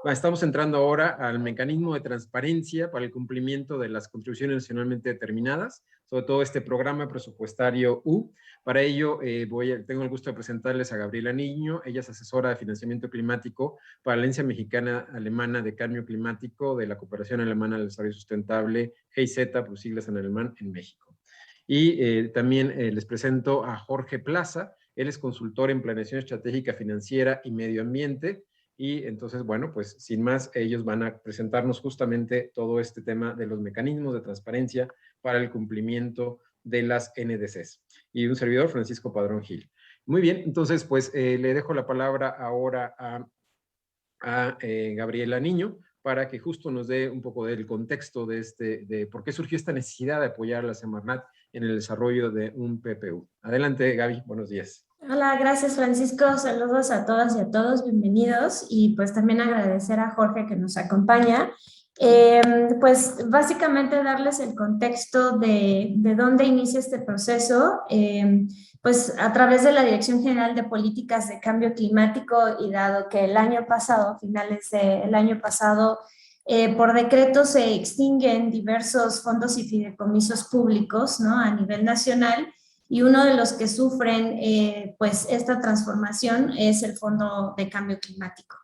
Estamos entrando ahora al mecanismo de transparencia para el cumplimiento de las contribuciones nacionalmente determinadas, sobre todo este programa presupuestario U. Para ello, tengo el gusto de presentarles a Gabriela Niño. Ella es asesora de financiamiento climático para la Alianza Mexicana-Alemana de Cambio Climático de la Cooperación Alemana del Desarrollo Sustentable, GIZ, por siglas en alemán, en México. Y también les presento a Jorge Plaza. Él es consultor en planeación estratégica financiera y medio ambiente. Y entonces, bueno, pues sin más, ellos van a presentarnos justamente todo este tema de los mecanismos de transparencia para el cumplimiento de las NDCs. Y un servidor, Francisco Padrón Gil. Muy bien, entonces, pues le dejo la palabra ahora a Gabriela Niño para que justo nos dé un poco del contexto de por qué surgió esta necesidad de apoyar a la Semarnat en el desarrollo de un PPU. Adelante, Gaby, buenos días. Hola, gracias Francisco, saludos a todas y a todos, bienvenidos y pues también agradecer a Jorge que nos acompaña. Pues básicamente darles el contexto de dónde inicia este proceso, pues a través de la Dirección General de Políticas de Cambio Climático y dado que el año pasado, a finales del año pasado, por decreto se extinguen diversos fondos y fideicomisos públicos, ¿no? A nivel nacional. Y uno de los que sufren pues esta transformación es el Fondo de Cambio Climático.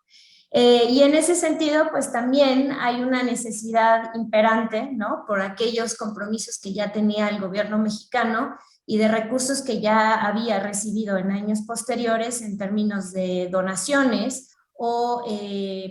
Y en ese sentido, pues también hay una necesidad imperante, ¿no? Por aquellos compromisos que ya tenía el gobierno mexicano y de recursos que ya había recibido en años posteriores en términos de donaciones o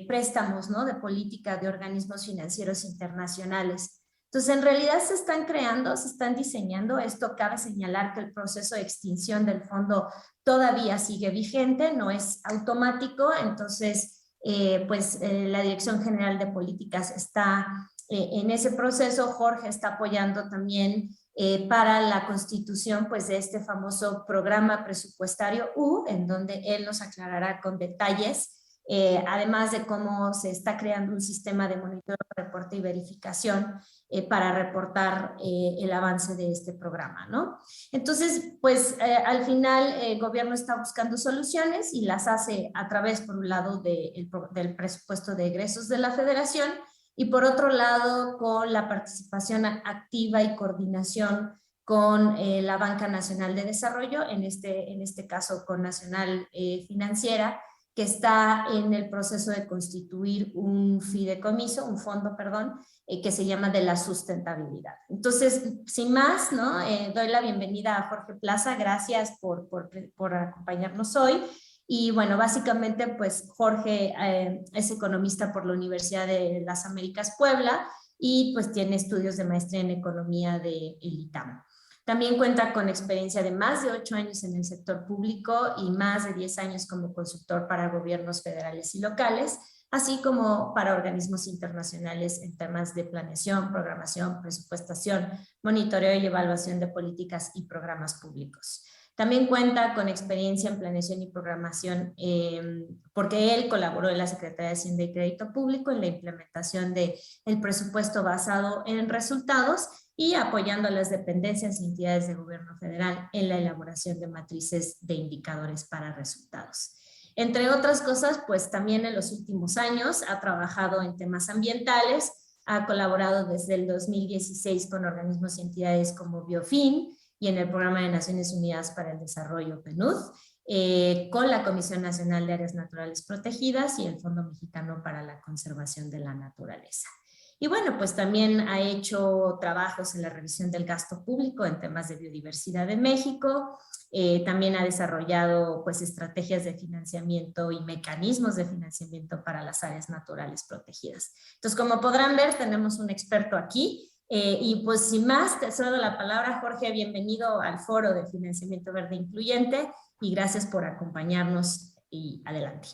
préstamos, ¿no? De política de organismos financieros internacionales. Entonces, en realidad se están creando, se están diseñando. Esto cabe señalar que el proceso de extinción del fondo todavía sigue vigente, no es automático. Entonces, la Dirección General de Políticas está en ese proceso. Jorge está apoyando también para la constitución pues, de este famoso programa presupuestario U, en donde él nos aclarará con detalles. Además de cómo se está creando un sistema de monitoreo, reporte y verificación para reportar el avance de este programa, ¿no? Entonces, pues al final el gobierno está buscando soluciones y las hace a través, por un lado, del presupuesto de egresos de la Federación y por otro lado, con la participación activa y coordinación con la Banca Nacional de Desarrollo, en este caso con Nacional Financiera, que está en el proceso de constituir un fideicomiso, un fondo, perdón, que se llama de la sustentabilidad. Entonces, sin más, ¿no? Doy la bienvenida a Jorge Plaza, gracias por acompañarnos hoy. Y bueno, básicamente, pues Jorge es economista por la Universidad de las Américas Puebla y pues tiene estudios de maestría en economía del ITAM. También cuenta con experiencia de más de 8 años en el sector público y más de 10 años como consultor para gobiernos federales y locales, así como para organismos internacionales en temas de planeación, programación, presupuestación, monitoreo y evaluación de políticas y programas públicos. También cuenta con experiencia en planeación y programación porque él colaboró en la Secretaría de Hacienda y Crédito Público en la implementación del presupuesto basado en resultados y apoyando a las dependencias y entidades de gobierno federal en la elaboración de matrices de indicadores para resultados. Entre otras cosas, pues también en los últimos años ha trabajado en temas ambientales, ha colaborado desde el 2016 con organismos y entidades como Biofin y en el Programa de Naciones Unidas para el Desarrollo, PNUD, con la Comisión Nacional de Áreas Naturales Protegidas y el Fondo Mexicano para la Conservación de la Naturaleza. Y bueno, pues también ha hecho trabajos en la revisión del gasto público en temas de biodiversidad en México. También ha desarrollado pues estrategias de financiamiento y mecanismos de financiamiento para las áreas naturales protegidas. Entonces, como podrán ver, tenemos un experto aquí. Y pues sin más, te cedo la palabra, Jorge. Bienvenido al Foro de Financiamiento Verde Incluyente y gracias por acompañarnos y adelante.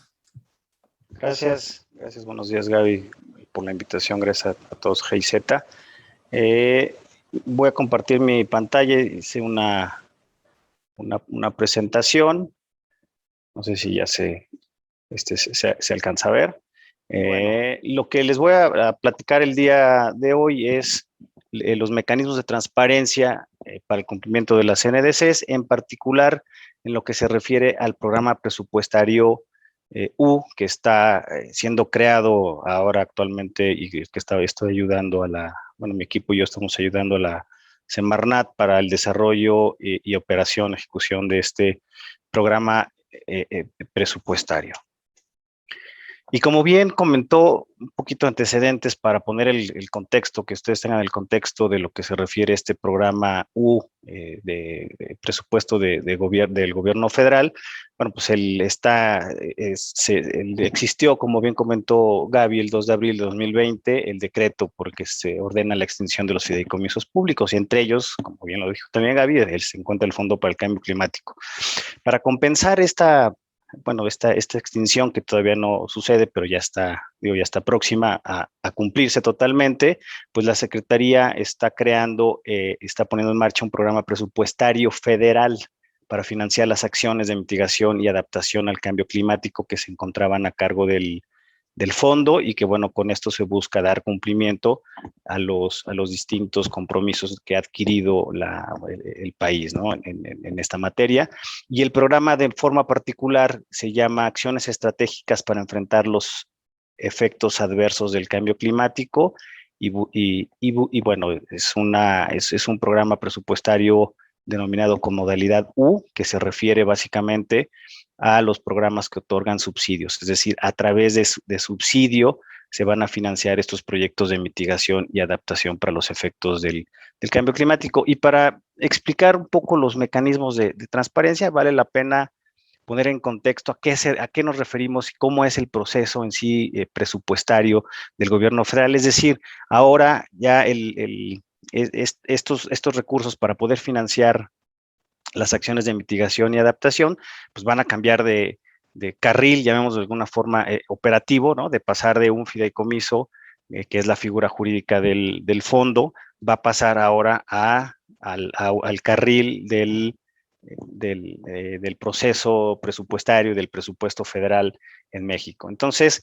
Gracias, buenos días Gaby por la invitación, gracias a todos GIZ. Voy a compartir mi pantalla, hice una presentación, no sé si ya se alcanza a ver. Bueno. Lo que les voy a platicar el día de hoy es los mecanismos de transparencia para el cumplimiento de las NDCs, en particular en lo que se refiere al programa presupuestario U, que está siendo creado ahora actualmente y que estoy ayudando mi equipo y yo estamos ayudando a la Semarnat para el desarrollo y operación, ejecución de este programa presupuestario. Y como bien comentó, un poquito de antecedentes para poner el contexto, que ustedes tengan el contexto de lo que se refiere a este programa U de presupuesto del gobierno federal. Bueno, pues existió, como bien comentó Gaby, el 2 de abril de 2020, el decreto por el que se ordena la extinción de los fideicomisos públicos, y entre ellos, como bien lo dijo también Gaby, se encuentra el Fondo para el Cambio Climático. Para compensar esta extinción, que todavía no sucede, pero ya está próxima a cumplirse totalmente, pues la Secretaría está poniendo en marcha un programa presupuestario federal para financiar las acciones de mitigación y adaptación al cambio climático que se encontraban a cargo del fondo, y que bueno, con esto se busca dar cumplimiento a los distintos compromisos que ha adquirido el país, ¿no? en esta materia. Y el programa de forma particular se llama Acciones Estratégicas para enfrentar los efectos adversos del cambio climático, y bueno, es un programa presupuestario denominado con modalidad U, que se refiere básicamente a los programas que otorgan subsidios, es decir, a través de subsidio se van a financiar estos proyectos de mitigación y adaptación para los efectos del cambio climático. Y para explicar un poco los mecanismos de transparencia, vale la pena poner en contexto a qué nos referimos y cómo es el proceso en sí presupuestario del gobierno federal. Es decir, ahora ya estos recursos para poder financiar las acciones de mitigación y adaptación, pues van a cambiar de carril, llamémoslo de alguna forma operativo, ¿no? De pasar de un fideicomiso, que es la figura jurídica del fondo, va a pasar ahora al carril del proceso presupuestario, del presupuesto federal en México. Entonces,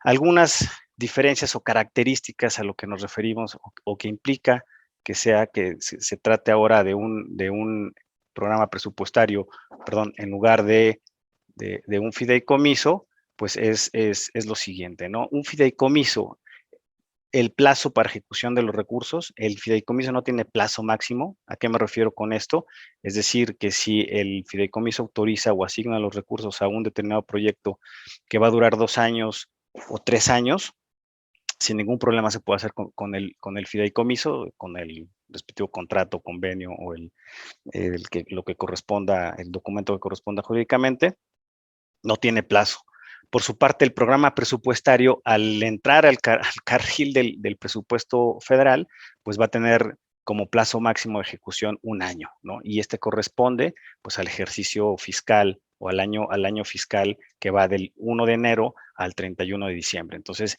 algunas diferencias o características a lo que nos referimos o que implica que se trate ahora de un programa presupuestario, perdón, en lugar de un fideicomiso, pues es lo siguiente, ¿no? Un fideicomiso, el plazo para ejecución de los recursos, el fideicomiso no tiene plazo máximo. ¿A qué me refiero con esto? Es decir, que si el fideicomiso autoriza o asigna los recursos a un determinado proyecto que va a durar 2 años o 3 años, sin ningún problema se puede hacer con el fideicomiso, con el respectivo contrato, convenio o lo que corresponda, el documento que corresponda jurídicamente, no tiene plazo. Por su parte, el programa presupuestario, al entrar al carril del presupuesto federal, pues va a tener como plazo máximo de ejecución 1 año, ¿no? Y este corresponde pues al ejercicio fiscal o al año fiscal que va del 1 de enero al 31 de diciembre. Entonces,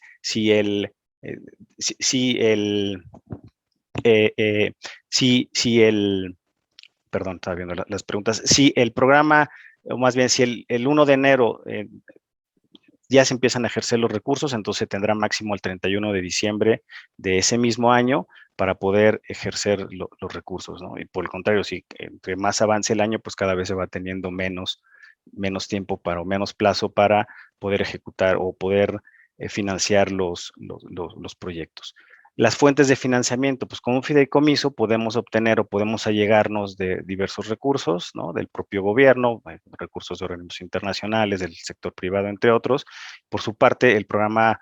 perdón, estaba viendo las preguntas, si el programa, o más bien si el 1 de enero ya se empiezan a ejercer los recursos, entonces tendrá máximo el 31 de diciembre de ese mismo año para poder ejercer los recursos, ¿no? Y por el contrario, si entre más avance el año, pues cada vez se va teniendo menos tiempo o menos plazo para poder ejecutar o poder financiar los proyectos. Las fuentes de financiamiento, pues con un fideicomiso podemos obtener o podemos allegarnos de diversos recursos, ¿no? Del propio gobierno, recursos de organismos internacionales, del sector privado, entre otros. Por su parte, el programa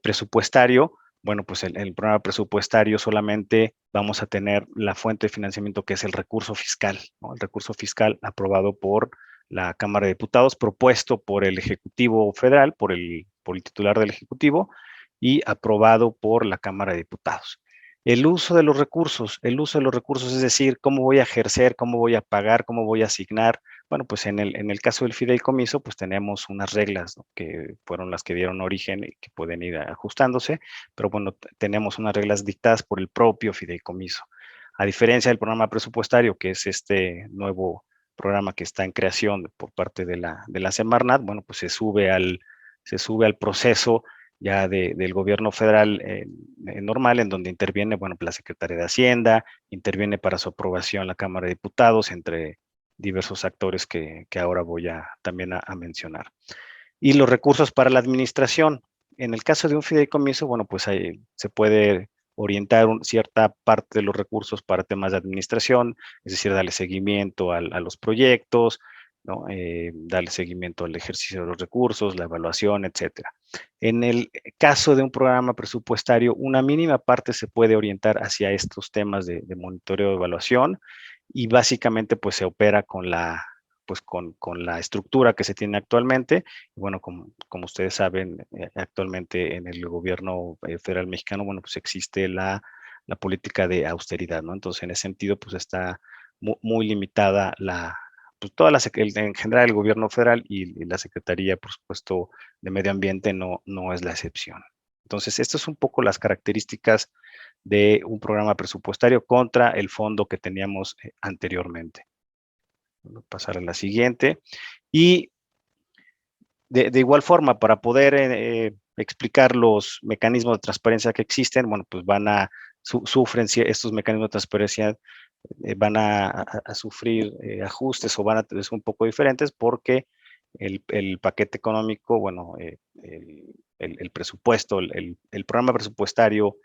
presupuestario, bueno, pues el programa presupuestario solamente vamos a tener la fuente de financiamiento, que es el recurso fiscal, ¿no? El recurso fiscal aprobado por la Cámara de Diputados, propuesto por el Ejecutivo Federal, por el titular del Ejecutivo, y aprobado por la Cámara de Diputados. El uso de los recursos, es decir, cómo voy a ejercer, cómo voy a pagar, cómo voy a asignar. Bueno, pues en el caso del fideicomiso, pues tenemos unas reglas, ¿no? Que fueron las que dieron origen y que pueden ir ajustándose, pero bueno, tenemos unas reglas dictadas por el propio fideicomiso. A diferencia del programa presupuestario, que es este nuevo programa que está en creación por parte de la Semarnat, bueno, pues se sube al proceso ya del gobierno federal normal, en donde interviene, bueno, la Secretaría de Hacienda, interviene para su aprobación la Cámara de Diputados, entre diversos actores que ahora voy también a mencionar. y los recursos para la administración. En el caso de un fideicomiso, bueno, pues ahí se puede orientar cierta parte de los recursos para temas de administración, es decir, darle seguimiento a los proyectos, ¿no? Darle seguimiento al ejercicio de los recursos, la evaluación, etcétera. En el caso de un programa presupuestario, una mínima parte se puede orientar hacia estos temas de monitoreo de evaluación y básicamente pues se opera con la estructura que se tiene actualmente. Bueno, como ustedes saben, actualmente en el gobierno federal mexicano, bueno, pues existe la política de austeridad, ¿no? Entonces, en ese sentido, pues está muy limitada pues en general el gobierno federal y la Secretaría, por supuesto, de Medio Ambiente no es la excepción. Entonces, estas son un poco las características de un programa presupuestario contra el fondo que teníamos anteriormente. Voy a pasar a la siguiente. Y de igual forma, para poder explicar los mecanismos de transparencia que existen, bueno, pues sufren estos mecanismos de transparencia, van a sufrir ajustes o van a ser un poco diferentes porque el paquete económico, bueno, el presupuesto, el programa presupuestario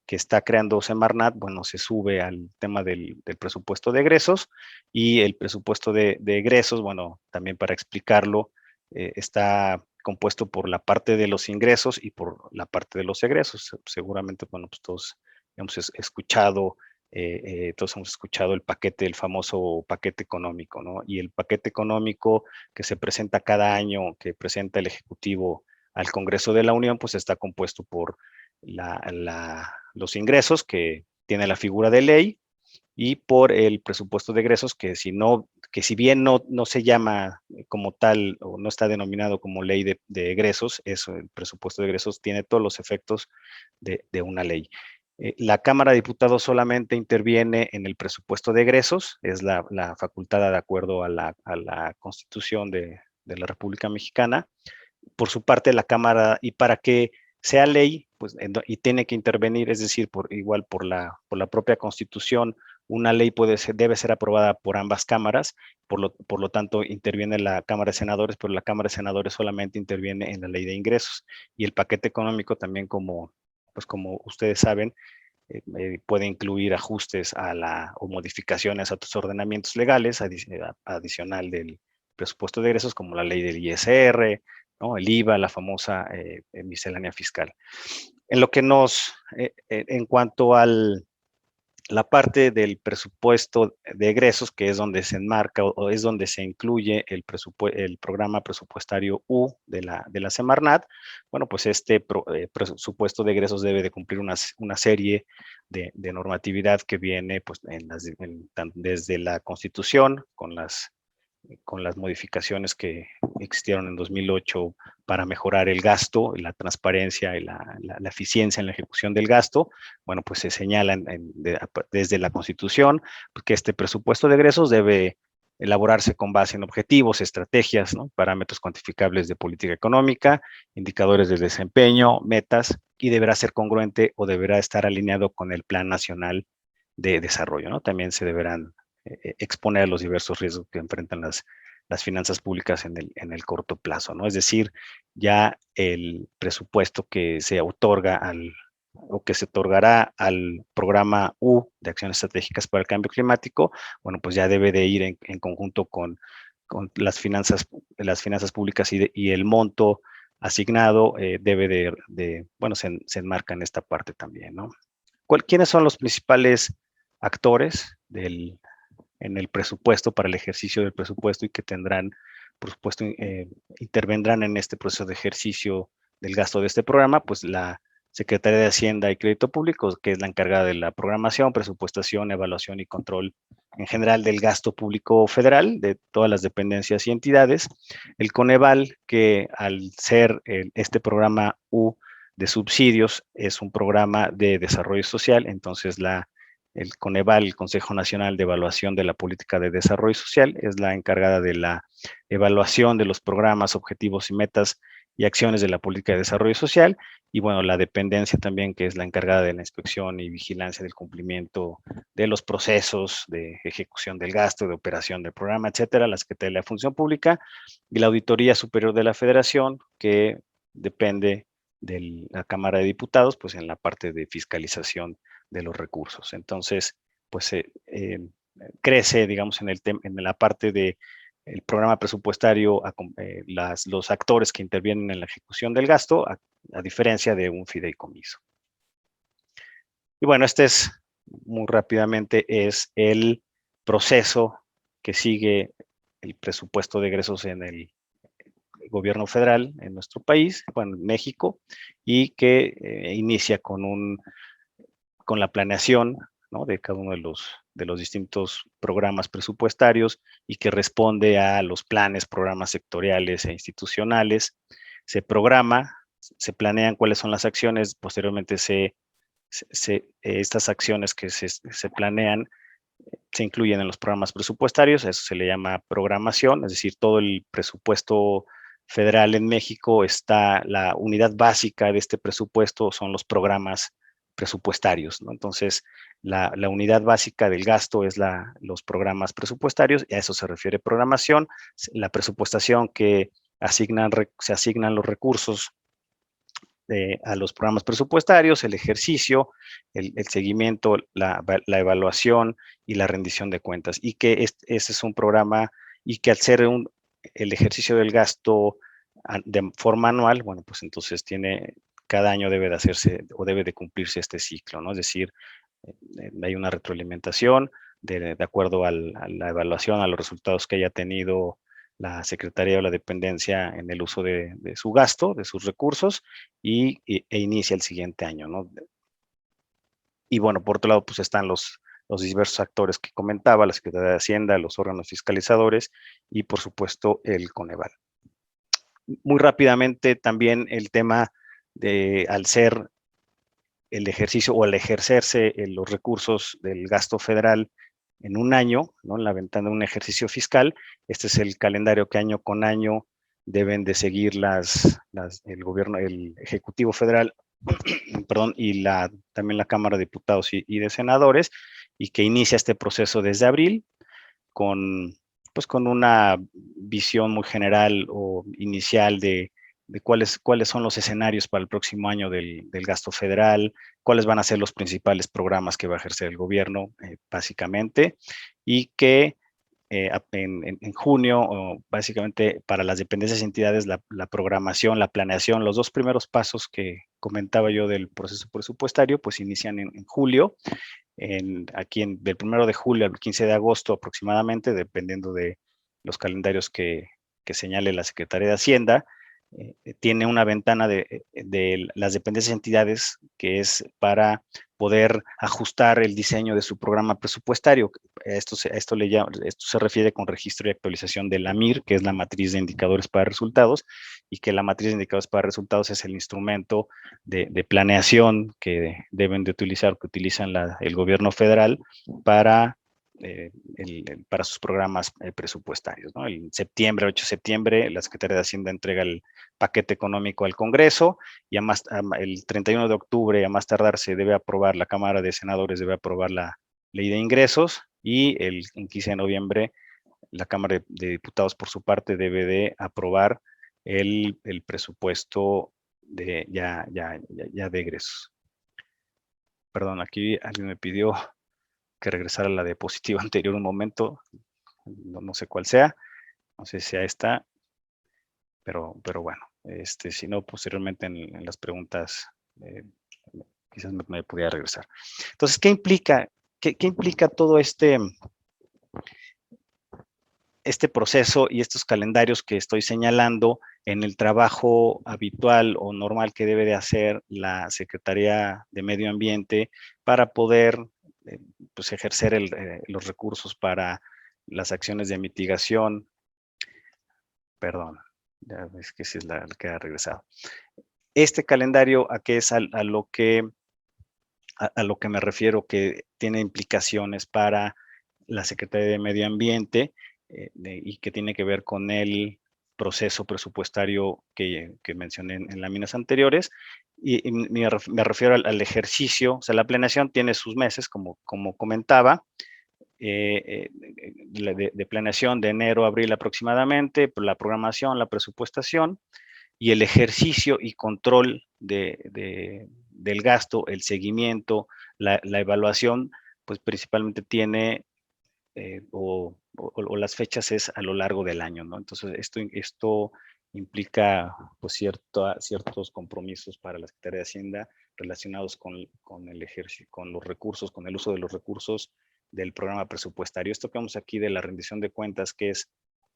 que está creando Semarnat, bueno, se sube al tema del presupuesto de egresos, y el presupuesto de egresos, bueno, también para explicarlo, está compuesto por la parte de los ingresos y por la parte de los egresos. Seguramente, bueno, pues todos hemos escuchado el famoso paquete económico, ¿no? Y el paquete económico que se presenta cada año, que presenta el Ejecutivo al Congreso de la Unión, pues está compuesto por los ingresos, que tiene la figura de ley, y por el presupuesto de egresos, que si bien no se llama como tal o no está denominado como ley de egresos, el presupuesto de egresos tiene todos los efectos de una ley. La Cámara de Diputados solamente interviene en el presupuesto de egresos, es la facultad de acuerdo a la Constitución de la República Mexicana. Por su parte, la Cámara, y para que sea ley, pues, y tiene que intervenir, es decir, por la propia Constitución, una ley debe ser aprobada por ambas cámaras, por lo tanto interviene la Cámara de Senadores, pero la Cámara de Senadores solamente interviene en la ley de ingresos. Y el paquete económico también, como ustedes saben, puede incluir ajustes o modificaciones a otros ordenamientos legales adicional del presupuesto de egresos, como la ley del ISR, ¿no? El IVA, la famosa miscelánea fiscal. En cuanto a la parte del presupuesto de egresos, que es donde se enmarca o es donde se incluye el programa presupuestario U de la Semarnat, bueno, pues este presupuesto de egresos debe de cumplir una serie de normatividad que viene pues, desde la Constitución, con las modificaciones que existieron en 2008 para mejorar el gasto, la transparencia y la eficiencia en la ejecución del gasto. Bueno, pues se señala desde la Constitución que este presupuesto de egresos debe elaborarse con base en objetivos, estrategias, ¿no? Parámetros cuantificables de política económica, indicadores de desempeño, metas, y deberá ser congruente o deberá estar alineado con el Plan Nacional de Desarrollo, ¿no? También se deberán exponer los diversos riesgos que enfrentan las finanzas públicas en el corto plazo, ¿no? Es decir, ya el presupuesto que se otorga o que se otorgará al programa U de Acciones Estratégicas para el Cambio Climático, bueno, pues ya debe de ir en conjunto con las finanzas públicas, y el monto asignado debe bueno, se enmarca en esta parte también, ¿no? ¿Quiénes son los principales actores en el presupuesto, para el ejercicio del presupuesto, y que tendrán, por supuesto, intervendrán en este proceso de ejercicio del gasto de este programa? Pues la Secretaría de Hacienda y Crédito Público, que es la encargada de la programación, presupuestación, evaluación y control en general del gasto público federal, de todas las dependencias y entidades. El Coneval, que al ser este programa U de subsidios, es un programa de desarrollo social, entonces el Coneval, el Consejo Nacional de Evaluación de la Política de Desarrollo Social, es la encargada de la evaluación de los programas, objetivos y metas y acciones de la política de desarrollo social, y bueno, la dependencia también, que es la encargada de la inspección y vigilancia del cumplimiento de los procesos de ejecución del gasto, de operación del programa, etcétera, la Secretaría de la Función Pública, y la Auditoría Superior de la Federación, que depende de la Cámara de Diputados, pues en la parte de fiscalización de los recursos. Entonces, pues crece, digamos, en la parte de el programa presupuestario, los actores que intervienen en la ejecución del gasto, a diferencia de un fideicomiso. Y bueno, este es, muy rápidamente, es el proceso que sigue el presupuesto de egresos en el gobierno federal en nuestro país, bueno, en México, y que inicia con la planeación, ¿no?, de cada uno de los distintos programas presupuestarios, y que responde a los planes, programas sectoriales e institucionales. Se programa, se planean cuáles son las acciones, posteriormente estas acciones que se planean se incluyen en los programas presupuestarios, a eso se le llama programación, es decir, todo el presupuesto federal en México está, la unidad básica de este presupuesto son los programas presupuestarios, ¿no? Entonces, la unidad básica del gasto es los programas presupuestarios, y a eso se refiere programación. La presupuestación que se asignan los recursos a los programas presupuestarios, el ejercicio, el seguimiento, la evaluación y la rendición de cuentas. Y que ese es un programa, y que al ser el ejercicio del gasto de forma anual, bueno, pues entonces cada año debe de hacerse o debe de cumplirse este ciclo, ¿no? Es decir, hay una retroalimentación de acuerdo a la evaluación, a los resultados que haya tenido la Secretaría o la dependencia en el uso de su gasto, de sus recursos, e inicia el siguiente año, ¿no? Y bueno, por otro lado, pues están los diversos actores que comentaba, la Secretaría de Hacienda, los órganos fiscalizadores y, por supuesto, el Coneval. Muy rápidamente, también el tema al ser el ejercicio o al ejercerse los recursos del gasto federal en un año, ¿no?, en la ventana de un ejercicio fiscal, este es el calendario que año con año deben de seguir el gobierno, el Ejecutivo Federal, perdón, y también la Cámara de Diputados y de Senadores, y que inicia este proceso desde abril con una visión muy general o inicial de cuáles son los escenarios para el próximo año del gasto federal, cuáles van a ser los principales programas que va a ejercer el gobierno, básicamente, y que en junio, básicamente para las dependencias y entidades, la programación, la planeación, los dos primeros pasos que comentaba yo del proceso presupuestario, pues inician en julio, del 1 de julio al 15 de agosto aproximadamente, dependiendo de los calendarios que señale la Secretaría de Hacienda. Tiene una ventana de las dependencias y entidades que es para poder ajustar el diseño de su programa presupuestario. Esto se refiere con registro y actualización de la MIR, que es la matriz de indicadores para resultados, y que la matriz de indicadores para resultados es el instrumento de planeación que deben de utilizar, que utilizan el gobierno federal para sus programas presupuestarios, ¿no? El 8 de septiembre, la Secretaría de Hacienda entrega el paquete económico al Congreso, y el 31 de octubre, a más tardar, se debe aprobar, la Cámara de Senadores debe aprobar la Ley de Ingresos, y el 15 de noviembre, la Cámara de Diputados, por su parte, debe de aprobar el presupuesto ya de egresos. Perdón, aquí alguien me pidió que regresara a la diapositiva anterior un momento, no sé cuál sea, no sé si sea esta, pero bueno, si no, posteriormente en las preguntas quizás me pudiera regresar. Entonces, ¿qué implica todo este proceso y estos calendarios que estoy señalando en el trabajo habitual o normal que debe de hacer la Secretaría de Medio Ambiente para poder pues ejercer los recursos para las acciones de mitigación? Perdón, ya ves que sí es la que ha regresado. Este calendario, ¿a qué es a lo que me refiero? Que tiene implicaciones para la Secretaría de Medio Ambiente y que tiene que ver con proceso presupuestario que mencioné en láminas anteriores, y me refiero al ejercicio. O sea, la planeación tiene sus meses, como comentaba, de planeación de enero a abril aproximadamente, la programación, la presupuestación, y el ejercicio y control del gasto, el seguimiento, la evaluación, pues principalmente tiene o las fechas es a lo largo del año, ¿no? Entonces, esto implica pues ciertos compromisos para la Secretaría de Hacienda relacionados con el ejercicio, con los recursos, con el uso de los recursos del programa presupuestario. Esto que vemos aquí de la rendición de cuentas, que es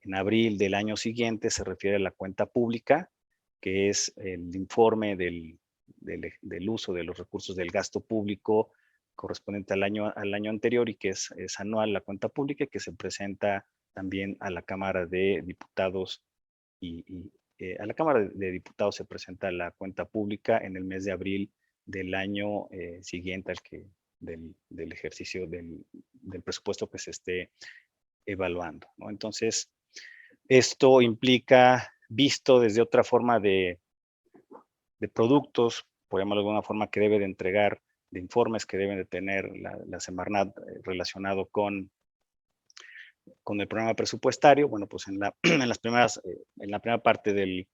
en abril del año siguiente, se refiere a la cuenta pública, que es el informe del uso de los recursos del gasto público correspondiente al año anterior, y que es anual la cuenta pública, que se presenta también a la Cámara de Diputados, y a la Cámara de Diputados se presenta la cuenta pública en el mes de abril del año siguiente del ejercicio del presupuesto que se esté evaluando, ¿no? Entonces, esto implica, visto desde otra forma de productos, por llamarlo de alguna forma, que debe de entregar, de informes que deben de tener la Semarnat relacionado con el programa presupuestario. Bueno, pues en la primera parte del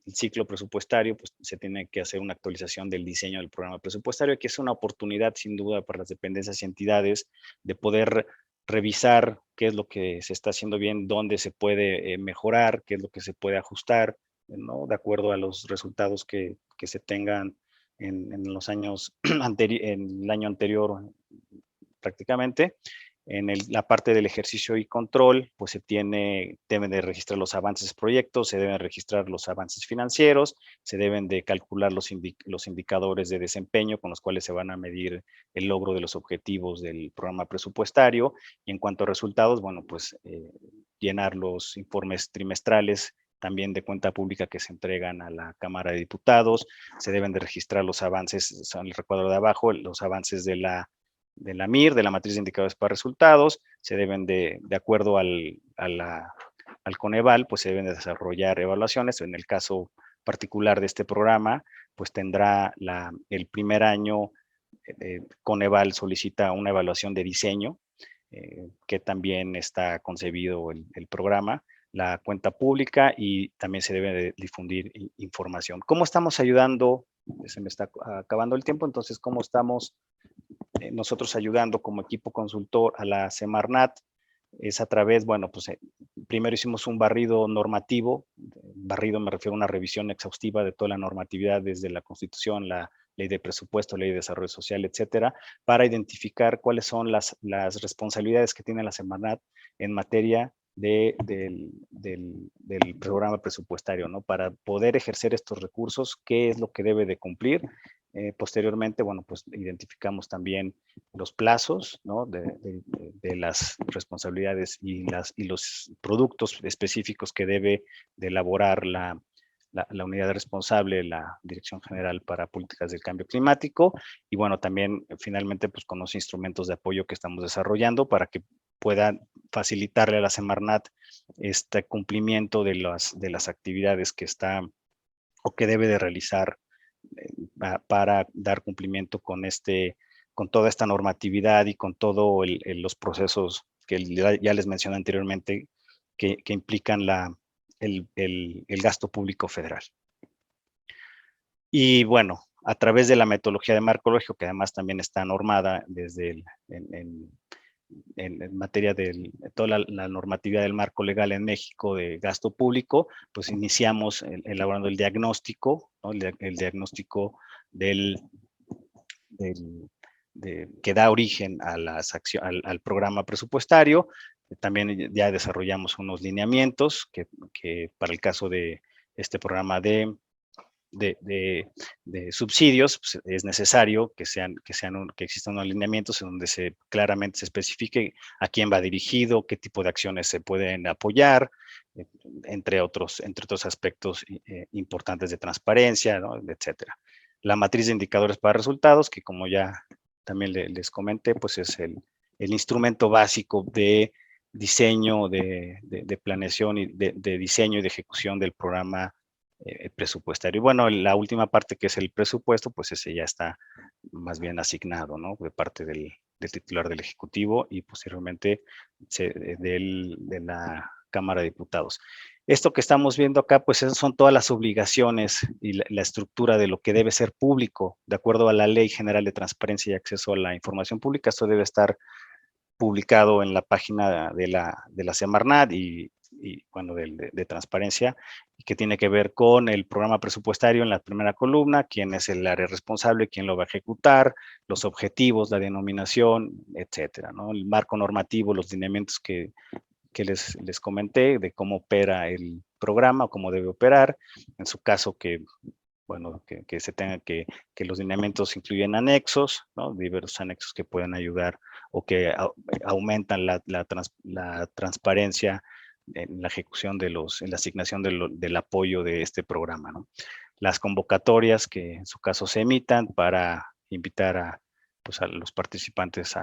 ciclo presupuestario, pues se tiene que hacer una actualización del diseño del programa presupuestario, que es una oportunidad sin duda para las dependencias y entidades de poder revisar qué es lo que se está haciendo bien, dónde se puede mejorar, qué es lo que se puede ajustar, ¿no? De acuerdo a los resultados que se tengan en los años en el año anterior prácticamente. En la parte del ejercicio y control, pues deben de registrar los avances de proyectos, se deben registrar los avances financieros, se deben de calcular los indicadores de desempeño con los cuales se van a medir el logro de los objetivos del programa presupuestario. Y en cuanto a resultados, bueno, pues llenar los informes trimestrales también de cuenta pública que se entregan a la Cámara de Diputados. Se deben de registrar los avances, son el recuadro de abajo, los avances de la MIR, de la matriz de indicadores para resultados. Se deben de acuerdo al Coneval, pues se deben de desarrollar evaluaciones. En el caso particular de este programa, pues tendrá el primer año, Coneval solicita una evaluación de diseño, que también está concebido el programa, la cuenta pública, y también se debe de difundir información. ¿Cómo estamos ayudando? Se me está acabando el tiempo, entonces, ¿cómo estamos nosotros ayudando como equipo consultor a la Semarnat? Es a través, bueno, pues primero hicimos un barrido normativo. Barrido me refiero a una revisión exhaustiva de toda la normatividad desde la Constitución, la Ley de Presupuesto, Ley de Desarrollo Social, etcétera, para identificar cuáles son las responsabilidades que tiene la Semarnat en materia del programa presupuestario, ¿no? Para poder ejercer estos recursos, qué es lo que debe de cumplir. Posteriormente, bueno, pues identificamos también los plazos, ¿no? de las responsabilidades y los productos específicos que debe de elaborar la unidad responsable, la Dirección General para Políticas del Cambio Climático. Y bueno, también finalmente pues con los instrumentos de apoyo que estamos desarrollando para que puedan facilitarle a la Semarnat este cumplimiento de las actividades que está o que debe de realizar para dar cumplimiento con toda esta normatividad y con todos los procesos que ya les mencioné anteriormente que implican el gasto público federal. Y bueno, a través de la metodología de marco lógico, que además también está normada desde en materia de toda la normatividad del marco legal en México de gasto público, pues iniciamos elaborando el diagnóstico, ¿no? el diagnóstico que da origen a al programa presupuestario. También ya desarrollamos unos lineamientos que para el caso de este programa de subsidios, pues es necesario que existan unos lineamientos en donde claramente se especifique a quién va dirigido, qué tipo de acciones se pueden apoyar, entre otros aspectos importantes de transparencia, ¿no? Etcétera. La matriz de indicadores para resultados, que como ya también les comenté, pues es el instrumento básico de diseño, de planeación y de diseño y de ejecución del programa presupuestario. Y bueno, la última parte, que es el presupuesto, pues ese ya está más bien asignado, ¿no? De parte del titular del Ejecutivo y posteriormente de la Cámara de Diputados. Esto que estamos viendo acá, pues esas son todas las obligaciones y la estructura de lo que debe ser público, de acuerdo a la Ley General de Transparencia y Acceso a la Información Pública. Esto debe estar publicado en la página de la Semarnat y bueno, de transparencia, y que tiene que ver con el programa presupuestario en la primera columna, quién es el área responsable, quién lo va a ejecutar, los objetivos, la denominación, etcétera, ¿no? El marco normativo, los lineamientos que les comenté de cómo opera el programa o cómo debe operar, en su caso bueno, que se tenga que los lineamientos incluyen anexos, ¿no? Diversos anexos que pueden ayudar o que aumentan la transparencia en la ejecución en la asignación del apoyo de este programa, ¿no? Las convocatorias que en su caso se emitan para invitar pues, a los participantes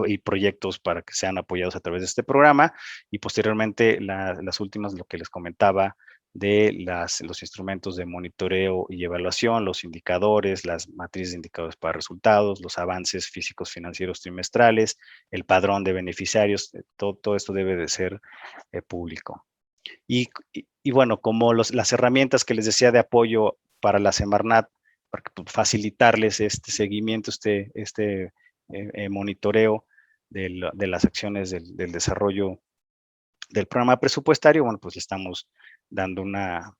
y proyectos para que sean apoyados a través de este programa, y posteriormente las últimas, lo que les comentaba, de los instrumentos de monitoreo y evaluación, los indicadores, las matrices de indicadores para resultados, los avances físicos financieros trimestrales, el padrón de beneficiarios, todo esto debe de ser público. Y bueno, como las herramientas que les decía de apoyo para la Semarnat, para facilitarles este seguimiento, monitoreo de las acciones del desarrollo del programa presupuestario, bueno, pues le estamos dando una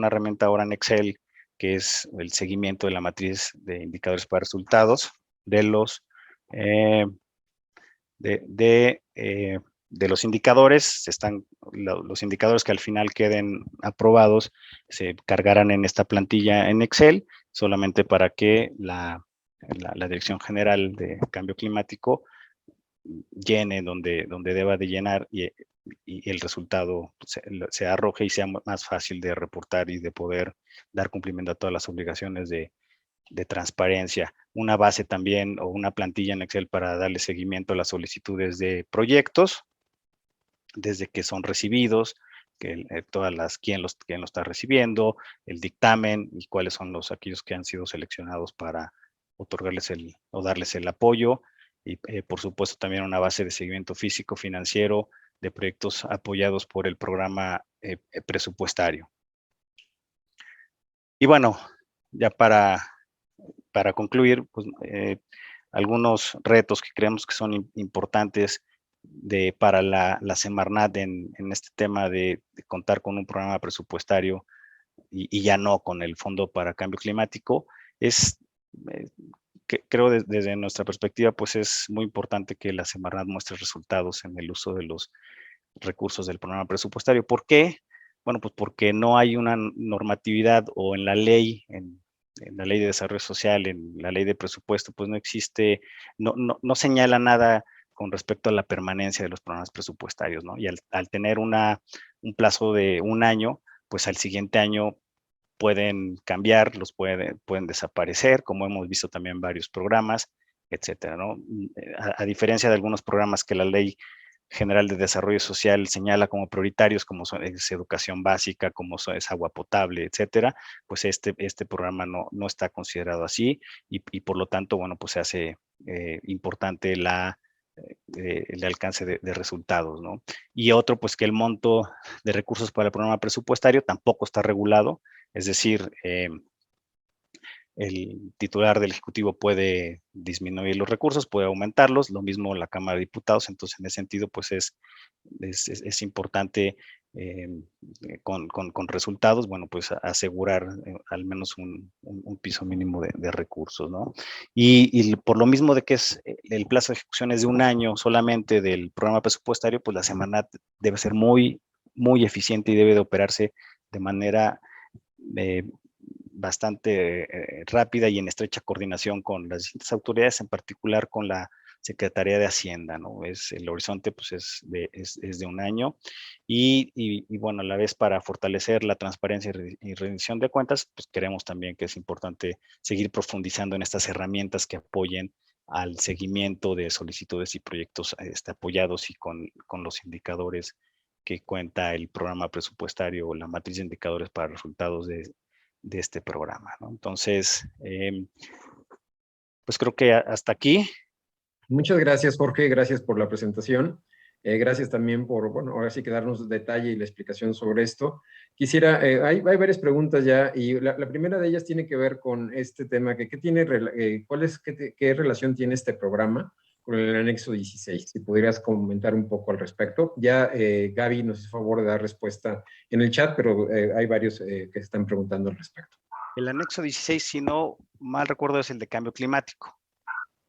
herramienta ahora en Excel, que es el seguimiento de la matriz de indicadores para resultados de los indicadores. Los indicadores que al final queden aprobados se cargarán en esta plantilla en Excel, solamente para que la Dirección General de Cambio Climático llene donde deba de llenar y el resultado se arroje y sea más fácil de reportar y de poder dar cumplimiento a todas las obligaciones de transparencia. Una base también o una plantilla en Excel para darle seguimiento a las solicitudes de proyectos, desde que son recibidos, quién lo está recibiendo, el dictamen y cuáles son aquellos que han sido seleccionados para otorgarles o darles el apoyo, y por supuesto también una base de seguimiento físico, financiero, de proyectos apoyados por el programa presupuestario. Y bueno, ya para concluir, pues, algunos retos que creemos que son importantes para la Semarnat en este tema de contar con un programa presupuestario y ya no con el Fondo para Cambio Climático, es que creo desde nuestra perspectiva, pues es muy importante que la Semarnat muestre resultados en el uso de los recursos del programa presupuestario. ¿Por qué? Bueno, pues porque no hay una normatividad, o en la ley, en la ley de desarrollo social, en la ley de presupuesto, pues no existe, no señala nada con respecto a la permanencia de los programas presupuestarios, ¿no? Y al tener un plazo de un año, pues al siguiente año pueden cambiar, pueden desaparecer, como hemos visto también varios programas, etcétera, ¿no? A diferencia de algunos programas que la Ley General de Desarrollo Social señala como prioritarios, como es educación básica, como es agua potable, etcétera, pues este programa no está considerado así, y por lo tanto, bueno, pues se hace importante el alcance de resultados, ¿no? Y otro, pues que el monto de recursos para el programa presupuestario tampoco está regulado, es decir, el titular del Ejecutivo puede disminuir los recursos, puede aumentarlos, lo mismo la Cámara de Diputados. Entonces, en ese sentido, pues es importante con resultados, bueno, pues asegurar al menos un piso mínimo de recursos, ¿no? Y por lo mismo de que el plazo de ejecución es de un año solamente del programa presupuestario, pues la Semarnat debe ser muy, muy eficiente y debe de operarse de manera bastante rápida y en estrecha coordinación con las distintas autoridades, en particular con la Secretaría de Hacienda, ¿no? El horizonte, pues, es de un año, y bueno, a la vez, para fortalecer la transparencia y rendición de cuentas, pues queremos también que es importante seguir profundizando en estas herramientas que apoyen al seguimiento de solicitudes y proyectos apoyados y con los indicadores que cuenta el programa presupuestario o la matriz de indicadores para resultados de este programa, ¿no? Entonces, pues creo que hasta aquí. Muchas gracias, Jorge. Gracias por la presentación. Gracias también por, bueno, ahora sí que darnos detalle y la explicación sobre esto. Quisiera, hay varias preguntas ya, y la primera de ellas tiene que ver con este tema, que ¿qué relación tiene este programa con el anexo 16? Si pudieras comentar un poco al respecto. Ya Gaby nos hizo favor de dar respuesta en el chat, pero hay varios que están preguntando al respecto. El anexo 16, si no mal recuerdo, es el de cambio climático.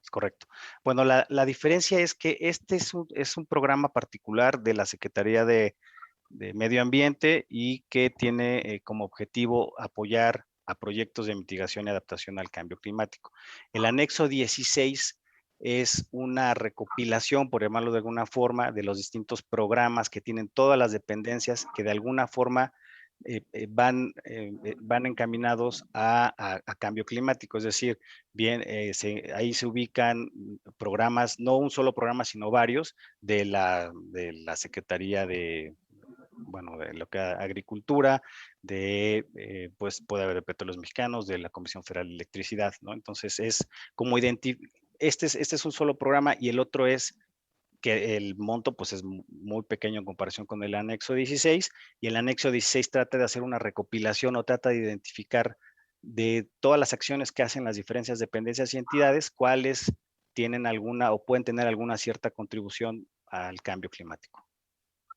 Es correcto. Bueno, la diferencia es que este es un programa particular de la Secretaría de Medio Ambiente y que tiene como objetivo apoyar a proyectos de mitigación y adaptación al cambio climático. El anexo 16 es una recopilación, por llamarlo de alguna forma, de los distintos programas que tienen todas las dependencias que de alguna forma van encaminados a cambio climático, es decir, bien, ahí se ubican programas, no un solo programa, sino varios de la Secretaría de, bueno, de lo que es agricultura, pues puede haber de Petróleos Mexicanos, de la Comisión Federal de Electricidad, ¿no? Entonces es como este es un solo programa y el otro es que el monto pues es muy pequeño en comparación con el anexo 16, y el anexo 16 trata de hacer una recopilación o trata de identificar de todas las acciones que hacen las diferentes dependencias y entidades, cuáles tienen alguna o pueden tener alguna cierta contribución al cambio climático.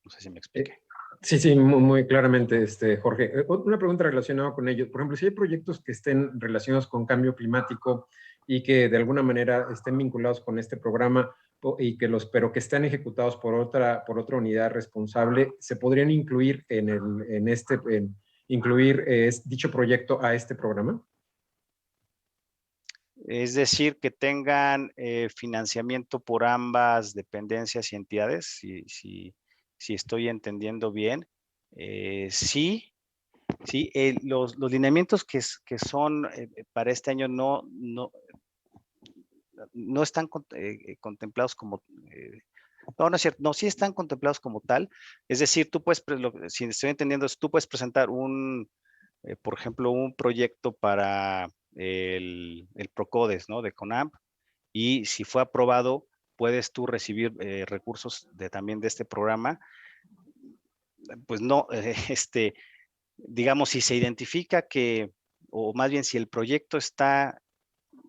No sé si me expliqué. Sí, muy claramente, Jorge. Una pregunta relacionada con ello. Por ejemplo, si hay proyectos que estén relacionados con cambio climático y que de alguna manera estén vinculados con este programa, pero que estén ejecutados por otra unidad responsable, ¿se podrían incluir incluir dicho proyecto a este programa? Es decir, que tengan financiamiento por ambas dependencias y entidades, si estoy entendiendo bien. Sí, los lineamientos que son para este año no están contemplados como... no es cierto, no, sí están contemplados como tal. Es decir, tú puedes, si estoy entendiendo, tú puedes presentar por ejemplo, un proyecto para el PROCODES, ¿no? De CONAMP, y si fue aprobado, puedes tú recibir recursos también de este programa. Pues no, digamos, si se identifica o más bien si el proyecto está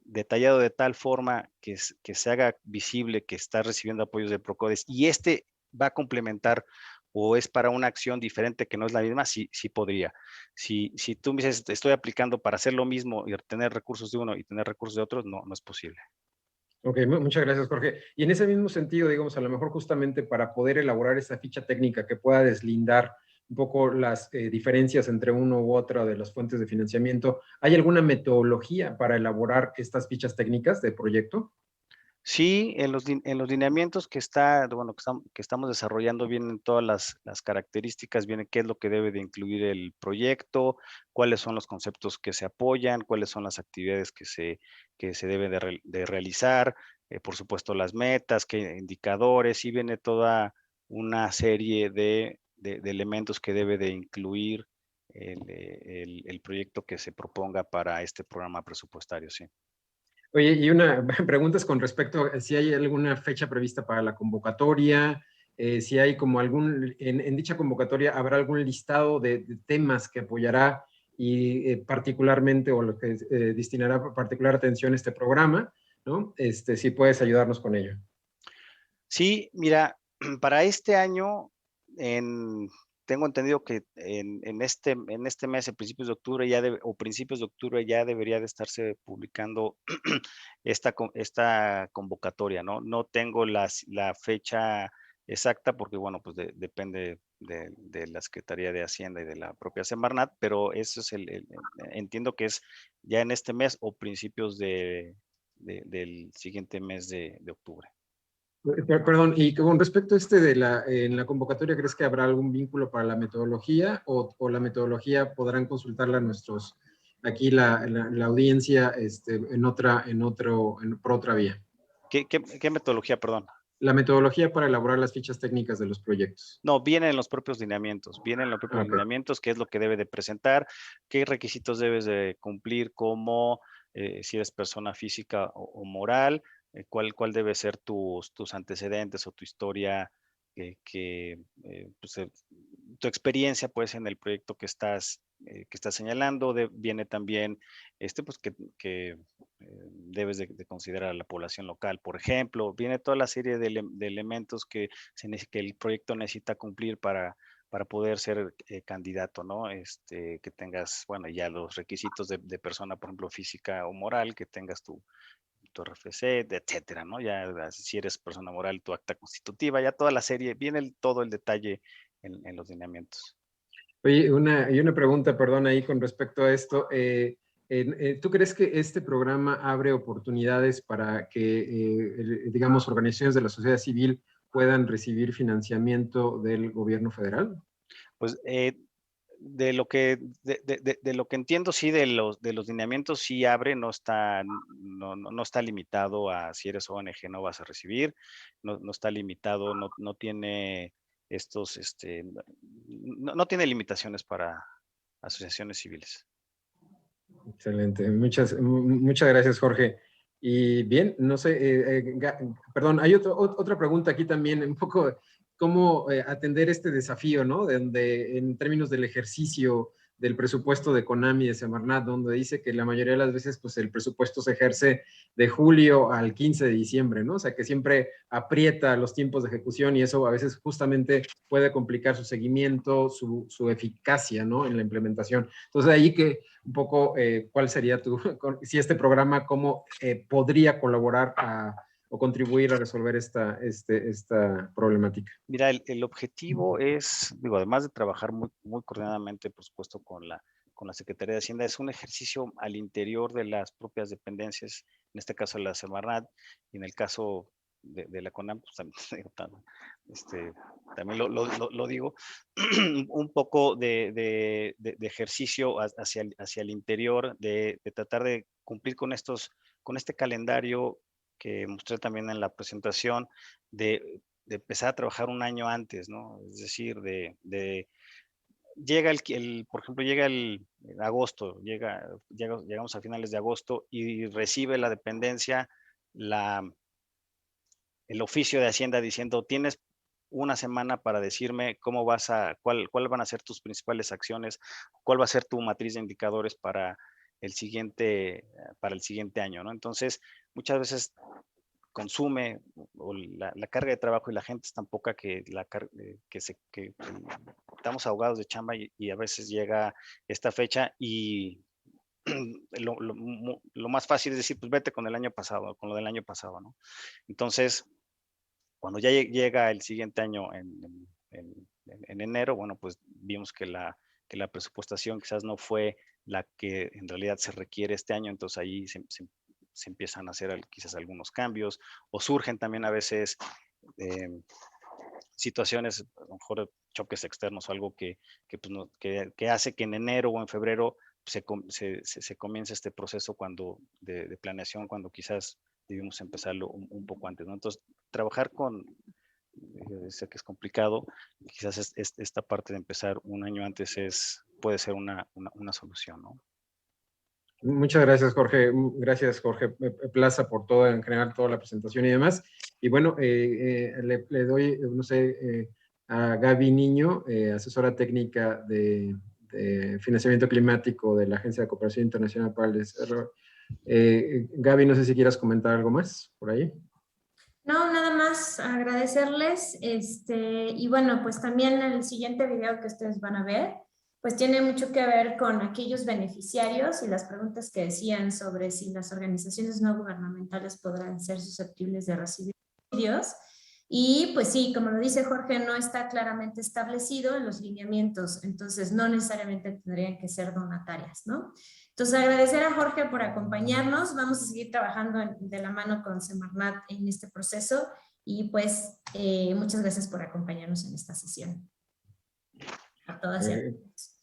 detallado de tal forma que se haga visible que está recibiendo apoyos de PROCODES y va a complementar o es para una acción diferente que no es la misma, sí podría. Si tú me dices, estoy aplicando para hacer lo mismo y tener recursos de uno y tener recursos de otros, no es posible. Ok, muchas gracias, Jorge. Y en ese mismo sentido, digamos, a lo mejor justamente para poder elaborar esta ficha técnica que pueda deslindar un poco las diferencias entre uno u otra de las fuentes de financiamiento, ¿hay alguna metodología para elaborar estas fichas técnicas de proyecto? Sí, en los lineamientos que estamos desarrollando vienen todas las características, viene qué es lo que debe de incluir el proyecto, cuáles son los conceptos que se apoyan, cuáles son las actividades que se deben de realizar, por supuesto las metas, qué indicadores, y viene toda una serie de elementos que debe de incluir el proyecto que se proponga para este programa presupuestario, sí. Oye, y una pregunta es con respecto a si hay alguna fecha prevista para la convocatoria, si hay como en dicha convocatoria habrá algún listado de temas que apoyará y particularmente o lo que destinará particular atención a este programa, ¿no? Si puedes ayudarnos con ello. Sí, mira, para este año, tengo entendido que en este mes, a principios de octubre principios de octubre ya debería de estarse publicando esta convocatoria, ¿no? No tengo la fecha exacta porque, bueno, pues depende de la Secretaría de Hacienda y de la propia Semarnat, pero eso es entiendo que es ya en este mes o principios del siguiente mes de octubre. Perdón, y con respecto a en la convocatoria, ¿crees que habrá algún vínculo para la metodología o la metodología podrán consultarla aquí la audiencia por otra vía? ¿Qué metodología, perdón? La metodología para elaborar las fichas técnicas de los proyectos. No, vienen los propios lineamientos, qué es lo que debe de presentar, qué requisitos debes de cumplir como si eres persona física o moral, cuál debe ser tus antecedentes o tu historia, pues, tu experiencia pues en el proyecto que estás señalando. Viene también pues que debes de considerar a la población local, por ejemplo. Viene toda la serie de elementos que el proyecto necesita cumplir para poder ser candidato, ¿no? Que tengas, bueno, ya los requisitos de persona, por ejemplo, física o moral, que tengas tu RFC, etcétera, ¿no? Ya si eres persona moral, tu acta constitutiva, ya toda la serie, viene todo el detalle en los lineamientos. Oye, una pregunta, perdón, ahí con respecto a esto. ¿Tú crees que este programa abre oportunidades para que, digamos, organizaciones de la sociedad civil puedan recibir financiamiento del gobierno federal? Pues de lo que entiendo, sí, de los lineamientos sí abre, no está limitado a si eres ONG no vas a recibir, no está limitado, no tiene estos, no tiene limitaciones para asociaciones civiles. Excelente, muchas gracias, Jorge. Y bien, no sé, perdón, hay otra pregunta aquí también, un poco cómo atender este desafío, ¿no? Donde en términos del ejercicio del presupuesto de CONAMI, de Semarnat, donde dice que la mayoría de las veces, pues el presupuesto se ejerce de julio al 15 de diciembre, ¿no? O sea, que siempre aprieta los tiempos de ejecución y eso a veces justamente puede complicar su seguimiento, su eficacia, ¿no? En la implementación. Entonces, ahí que un poco cuál sería si este programa, cómo podría colaborar o contribuir a resolver esta problemática. Mira, el objetivo es, digo, además de trabajar muy coordinadamente, por supuesto, con la Secretaría de Hacienda, es un ejercicio al interior de las propias dependencias, en este caso la Semarnat, y en el caso de la CONAM, pues también lo digo, un poco de ejercicio hacia el interior, de tratar de cumplir con este calendario que mostré también en la presentación, de empezar a trabajar un año antes, ¿no? Es decir, llega por ejemplo, llega el agosto, llegamos a finales de agosto y recibe la dependencia el oficio de Hacienda diciendo, tienes una semana para decirme cuál van a ser tus principales acciones, cuál va a ser tu matriz de indicadores para el siguiente año, ¿no? Entonces, muchas veces consume o la carga de trabajo y la gente es tan poca que estamos ahogados de chamba y a veces llega esta fecha y lo más fácil es decir, pues vete con lo del año pasado, ¿no? Entonces, cuando ya llega el siguiente año en enero, bueno, pues vimos que la presupuestación quizás no fue la que en realidad se requiere este año, entonces ahí se empiezan a hacer quizás algunos cambios, o surgen también a veces situaciones, a lo mejor choques externos o algo que hace que en enero o en febrero se comience este proceso de planeación, cuando quizás debimos empezarlo un poco antes, ¿no? Entonces, trabajar sé que es complicado, quizás esta parte de empezar un año antes puede ser una solución, ¿no? Muchas gracias, Jorge. Gracias, Jorge Plaza, por todo, en general, toda la presentación y demás. Y bueno, le doy, no sé, a Gaby Niño, asesora técnica de financiamiento climático de la Agencia de Cooperación Internacional para el Desarrollo. Gaby, no sé si quieras comentar algo más por ahí. No, nada más agradecerles. Y bueno, pues también el siguiente video que ustedes van a ver, pues tiene mucho que ver con aquellos beneficiarios y las preguntas que decían sobre si las organizaciones no gubernamentales podrán ser susceptibles de recibir subsidios. Y pues sí, como lo dice Jorge, no está claramente establecido en los lineamientos, entonces no necesariamente tendrían que ser donatarias, ¿no? Entonces, agradecer a Jorge por acompañarnos. Vamos a seguir trabajando de la mano con Semarnat en este proceso y pues muchas gracias por acompañarnos en esta sesión. A todas y a todos.